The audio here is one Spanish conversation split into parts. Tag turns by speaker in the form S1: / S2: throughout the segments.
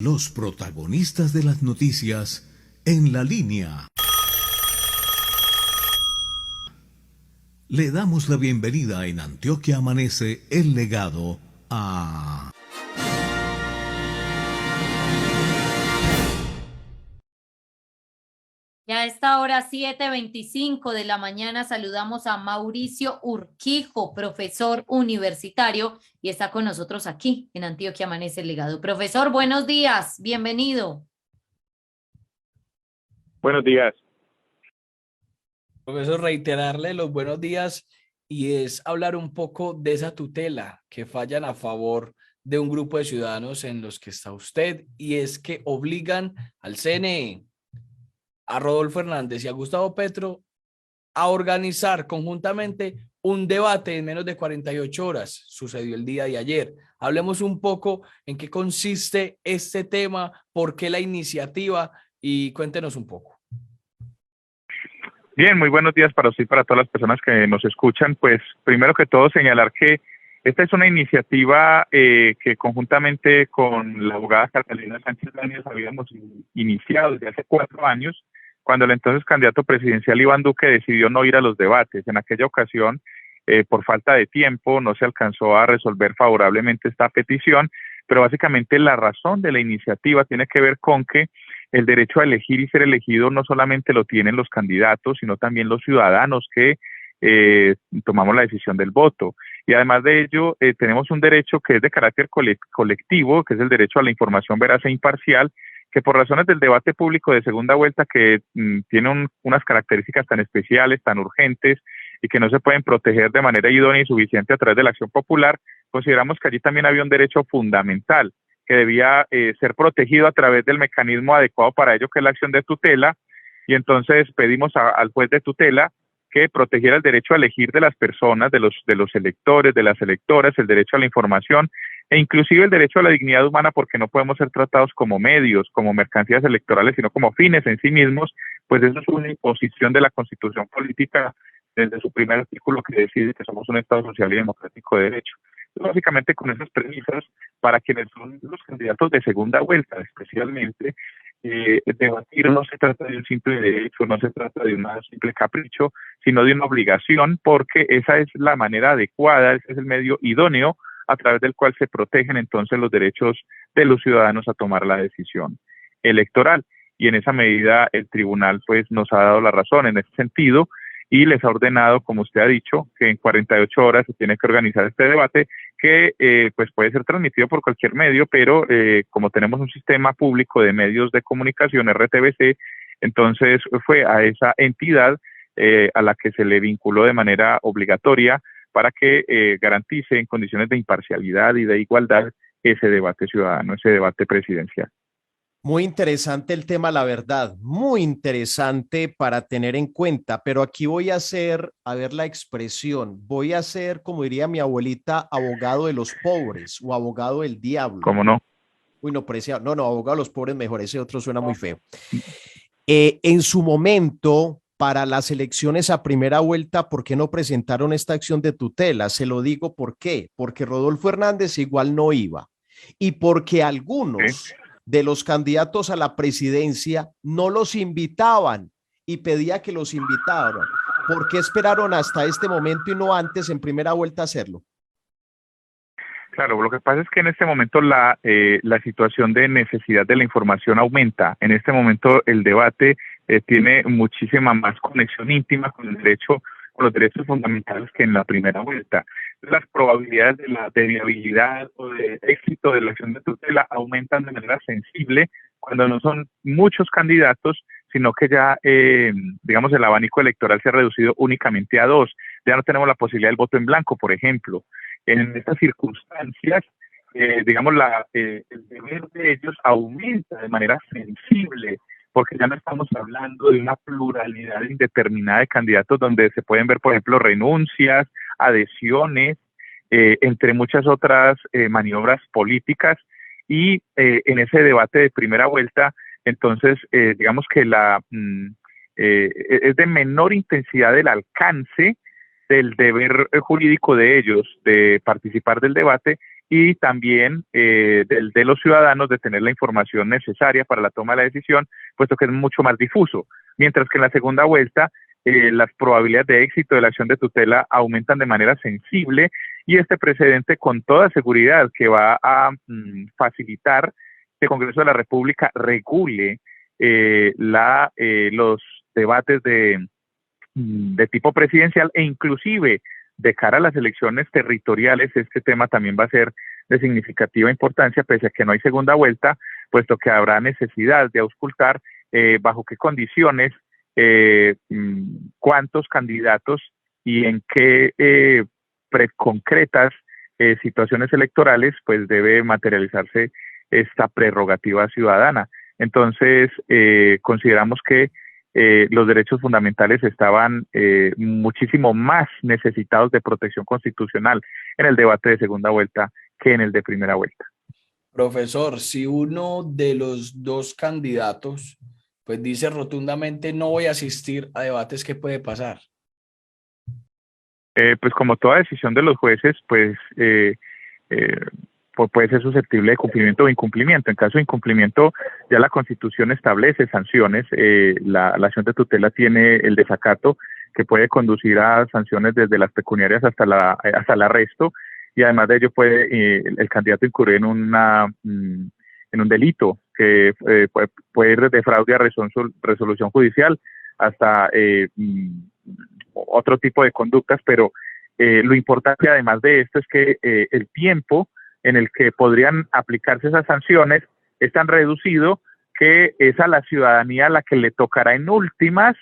S1: Los protagonistas de las noticias en la línea. Le damos la bienvenida en Antioquia Amanece el legado a...
S2: Ya a esta hora 7:25 de la mañana saludamos a Mauricio Urquijo, profesor universitario, y está con nosotros aquí en Antioquia Amanece el Legado. Profesor, buenos días, bienvenido.
S3: Buenos días.
S4: Profesor, reiterarle los buenos días y es hablar un poco de esa tutela que fallan a favor de un grupo de ciudadanos en los que está usted, y es que obligan al CNE, a Rodolfo Hernández y a Gustavo Petro a organizar conjuntamente un debate en menos de 48 horas. Sucedió el día de ayer. Hablemos un poco en qué consiste este tema, por qué la iniciativa, y cuéntenos un poco.
S3: Bien, muy buenos días para usted y para todas las personas que nos escuchan. Pues primero que todo señalar que esta es una iniciativa que conjuntamente con la abogada Catalina Sánchez Daniels habíamos iniciado desde hace 4 años, cuando el entonces candidato presidencial Iván Duque decidió no ir a los debates. En aquella ocasión, por falta de tiempo, no se alcanzó a resolver favorablemente esta petición, pero básicamente la razón de la iniciativa tiene que ver con que el derecho a elegir y ser elegido no solamente lo tienen los candidatos, sino también los ciudadanos que tomamos la decisión del voto. Y además de ello, tenemos un derecho que es de carácter colectivo, que es el derecho a la información veraz e imparcial, que por razones del debate público de segunda vuelta, que tiene unas características tan especiales, tan urgentes, y que no se pueden proteger de manera idónea y suficiente a través de la acción popular, consideramos que allí también había un derecho fundamental que debía ser protegido a través del mecanismo adecuado para ello, que es la acción de tutela, y entonces pedimos al juez de tutela que protegiera el derecho a elegir de las personas, de los electores, de las electoras, el derecho a la información e inclusive el derecho a la dignidad humana, porque no podemos ser tratados como medios, como mercancías electorales, sino como fines en sí mismos. Pues eso es una imposición de la Constitución política desde su primer artículo, que decide que somos un Estado social y democrático de derecho. Entonces, básicamente con esas premisas, para quienes son los candidatos de segunda vuelta especialmente, debatir no se trata de un simple derecho, no se trata de un simple capricho, sino de una obligación, porque esa es la manera adecuada, ese es el medio idóneo a través del cual se protegen entonces los derechos de los ciudadanos a tomar la decisión electoral. Y en esa medida el tribunal pues nos ha dado la razón en ese sentido y les ha ordenado, como usted ha dicho, que en 48 horas se tiene que organizar este debate, que pues puede ser transmitido por cualquier medio, pero como tenemos un sistema público de medios de comunicación, RTBC, entonces fue a esa entidad a la que se le vinculó de manera obligatoria para que garantice en condiciones de imparcialidad y de igualdad ese debate ciudadano, ese debate presidencial.
S5: Muy interesante el tema, la verdad, muy interesante para tener en cuenta, pero aquí voy a hacer, a ver la expresión, voy a ser, como diría mi abuelita, abogado de los pobres o abogado del diablo.
S3: ¿Cómo no?
S5: Uy, no, parecía, no, abogado de los pobres mejor, ese otro suena muy feo. En su momento, para las elecciones a primera vuelta, ¿por qué no presentaron esta acción de tutela? Se lo digo por qué, porque Rodolfo Hernández igual no iba y porque algunos de los candidatos a la presidencia no los invitaban y pedía que los invitaran. ¿Por qué esperaron hasta este momento y no antes en primera vuelta hacerlo?
S3: Claro, lo que pasa es que en este momento la situación de necesidad de la información aumenta. En este momento el debate tiene muchísima más conexión íntima con el derecho, con los derechos fundamentales que en la primera vuelta. Las probabilidades de viabilidad o de éxito de la acción de tutela aumentan de manera sensible cuando no son muchos candidatos, sino que ya, digamos, el abanico electoral se ha reducido únicamente a 2. Ya no tenemos la posibilidad del voto en blanco, por ejemplo. En estas circunstancias, digamos, el deber de ellos aumenta de manera sensible, porque ya no estamos hablando de una pluralidad indeterminada de candidatos donde se pueden ver, por ejemplo, renuncias, adhesiones, entre muchas otras maniobras políticas, y en ese debate de primera vuelta, entonces, digamos que es de menor intensidad el alcance del deber jurídico de ellos de participar del debate, y también de los ciudadanos de tener la información necesaria para la toma de la decisión, puesto que es mucho más difuso. Mientras que en la segunda vuelta las probabilidades de éxito de la acción de tutela aumentan de manera sensible y este precedente con toda seguridad que va a facilitar que el Congreso de la República regule los debates de tipo presidencial e inclusive de cara a las elecciones territoriales. Este tema también va a ser de significativa importancia, pese a que no hay segunda vuelta, puesto que habrá necesidad de auscultar bajo qué condiciones, cuántos candidatos y en qué concretas situaciones electorales pues debe materializarse esta prerrogativa ciudadana. Entonces, consideramos que los derechos fundamentales estaban muchísimo más necesitados de protección constitucional en el debate de segunda vuelta que en el de primera vuelta.
S4: Profesor, si uno de los dos candidatos pues dice rotundamente no voy a asistir a debates, ¿qué puede pasar?
S3: Pues como toda decisión de los jueces, pues puede ser susceptible de cumplimiento o incumplimiento. En caso de incumplimiento, ya la Constitución establece sanciones. La acción de tutela tiene el desacato, que puede conducir a sanciones desde las pecuniarias hasta el arresto, y además de ello puede el candidato incurrir en un delito que puede ir desde fraude a resolución judicial hasta otro tipo de conductas, pero lo importante además de esto es que el tiempo en el que podrían aplicarse esas sanciones es tan reducido que es a la ciudadanía la que le tocará en últimas,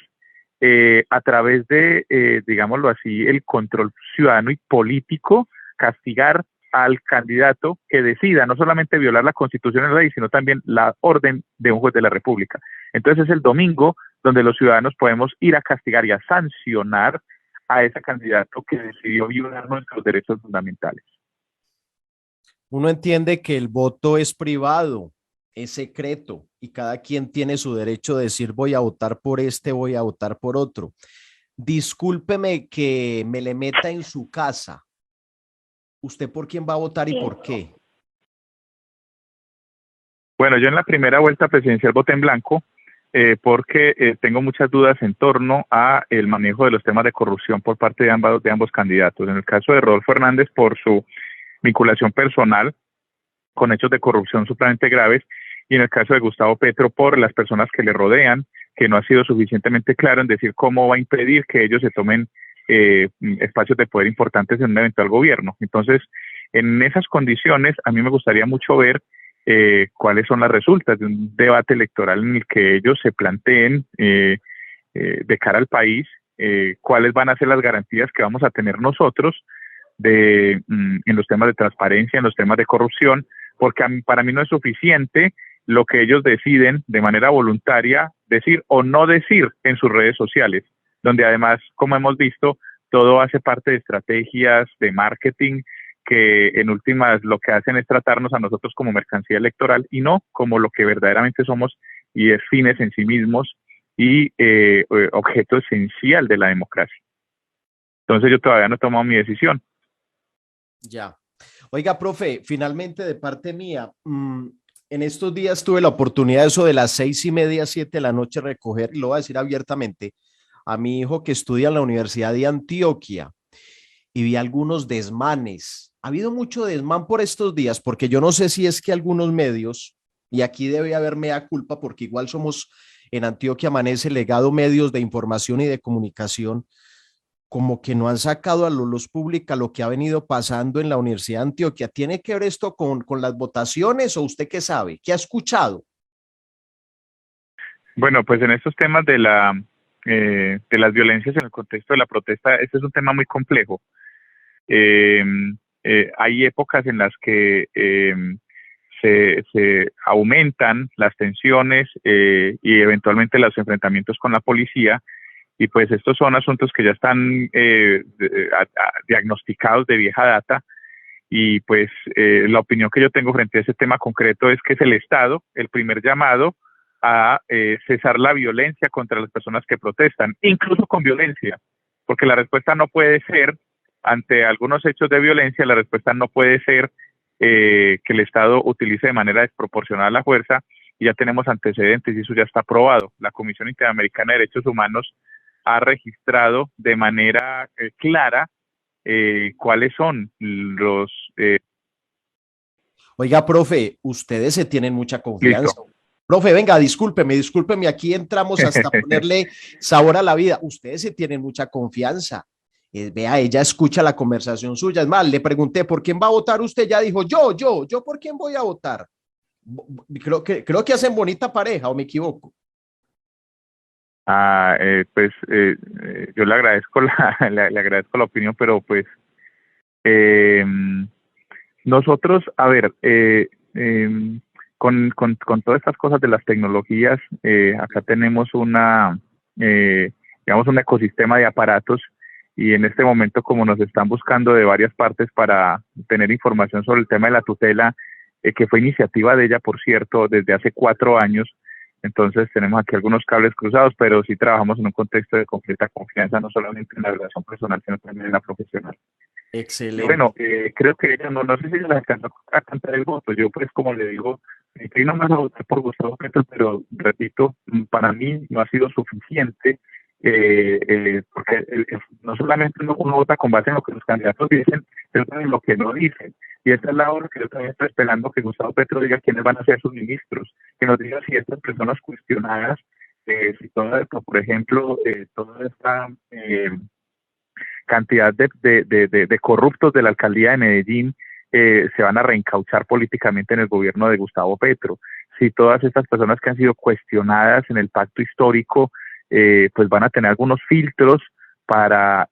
S3: a través de, digámoslo así, el control ciudadano y político, castigar al candidato que decida no solamente violar la Constitución y la ley, sino también la orden de un juez de la República. Entonces es el domingo donde los ciudadanos podemos ir a castigar y a sancionar a ese candidato que decidió violar nuestros derechos fundamentales.
S5: Uno entiende que el voto es privado, es secreto y cada quien tiene su derecho de decir voy a votar por este, voy a votar por otro. Discúlpeme que me le meta en su casa. ¿Usted por quién va a votar y por qué?
S3: Bueno, yo en la primera vuelta presidencial voté en blanco porque tengo muchas dudas en torno a el manejo de los temas de corrupción por parte de ambos candidatos. En el caso de Rodolfo Hernández, por su vinculación personal con hechos de corrupción supremamente graves, y en el caso de Gustavo Petro por las personas que le rodean, que no ha sido suficientemente claro en decir cómo va a impedir que ellos se tomen espacios de poder importantes en un eventual gobierno. Entonces, en esas condiciones, a mí me gustaría mucho ver cuáles son las resultas de un debate electoral en el que ellos se planteen de cara al país, cuáles van a ser las garantías que vamos a tener nosotros en los temas de transparencia, en los temas de corrupción, porque para mí no es suficiente lo que ellos deciden de manera voluntaria decir o no decir en sus redes sociales, donde además, como hemos visto, todo hace parte de estrategias de marketing que en últimas lo que hacen es tratarnos a nosotros como mercancía electoral y no como lo que verdaderamente somos, y es fines en sí mismos y objeto esencial de la democracia. Entonces yo todavía no he tomado mi decisión.
S5: Ya. Oiga, profe, finalmente de parte mía, en estos días tuve la oportunidad de eso de las 6:30, 7 de la noche recoger, y lo voy a decir abiertamente, a mi hijo que estudia en la Universidad de Antioquia y vi algunos desmanes. Ha habido mucho desmán por estos días, porque yo no sé si es que algunos medios, y aquí debe haber mea culpa, porque igual somos en Antioquia Amanece legado medios de información y de comunicación, como que no han sacado a la luz pública lo que ha venido pasando en la Universidad de Antioquia. ¿Tiene que ver esto con las votaciones o usted qué sabe? ¿Qué ha escuchado?
S3: Bueno, pues en estos temas de las violencias en el contexto de la protesta, este es un tema muy complejo. Hay épocas en las que se aumentan las tensiones y eventualmente los enfrentamientos con la policía, y pues estos son asuntos que ya están diagnosticados de vieja data, y pues la opinión que yo tengo frente a ese tema concreto es que es el Estado el primer llamado a cesar la violencia contra las personas que protestan, incluso con violencia, porque la respuesta no puede ser, ante algunos hechos de violencia, la respuesta no puede ser que el Estado utilice de manera desproporcionada la fuerza, y ya tenemos antecedentes y eso ya está aprobado. La Comisión Interamericana de Derechos Humanos ha registrado de manera clara cuáles son los...
S5: Oiga, profe, ustedes se tienen mucha confianza.
S3: Listo.
S5: Profe, venga, discúlpeme, aquí entramos hasta ponerle sabor a la vida. Ustedes se tienen mucha confianza. Vea, ella escucha la conversación suya. Es más, le pregunté, ¿por quién va a votar usted? Ya dijo, yo, ¿por quién voy a votar? Creo que hacen bonita pareja, ¿o me equivoco?
S3: Yo le agradezco le agradezco la opinión, pero pues nosotros, a ver, con todas estas cosas de las tecnologías, acá tenemos digamos, un ecosistema de aparatos, y en este momento, como nos están buscando de varias partes para tener información sobre el tema de la tutela, que fue iniciativa de ella, por cierto, desde hace 4 años, entonces tenemos aquí algunos cables cruzados, pero sí trabajamos en un contexto de completa confianza, no solamente en la relación personal, sino también en la profesional.
S5: Excelente.
S3: Bueno, creo que ella, no sé si ella le alcanzó a cantar el voto. Yo, pues, como le digo, estoy nomás a votar por Gustavo Petro, pero repito, para mí no ha sido suficiente, porque no solamente uno vota con base en lo que los candidatos dicen, pero también en lo que no dicen. Y esta es la hora que yo también estoy esperando, que Gustavo Petro diga quiénes van a ser sus ministros, que nos diga si estas personas cuestionadas, si toda esto, por ejemplo, toda esta cantidad de corruptos de la alcaldía de Medellín se van a reencauchar políticamente en el gobierno de Gustavo Petro. Si todas estas personas que han sido cuestionadas en el pacto histórico, pues van a tener algunos filtros va a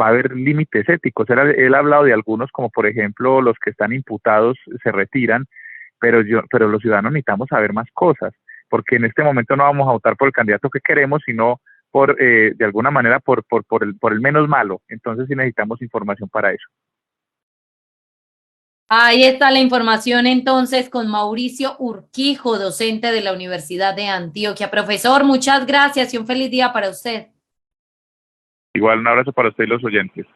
S3: haber límites éticos. Él ha hablado de algunos, como por ejemplo los que están imputados se retiran, pero los ciudadanos necesitamos saber más cosas, porque en este momento no vamos a votar por el candidato que queremos, sino de alguna manera por el menos malo. Entonces sí necesitamos información para eso.
S2: Ahí está la información entonces con Mauricio Urquijo, docente de la Universidad de Antioquia. Profesor, muchas gracias y un feliz día para usted.
S3: Igual, un abrazo para usted y los oyentes.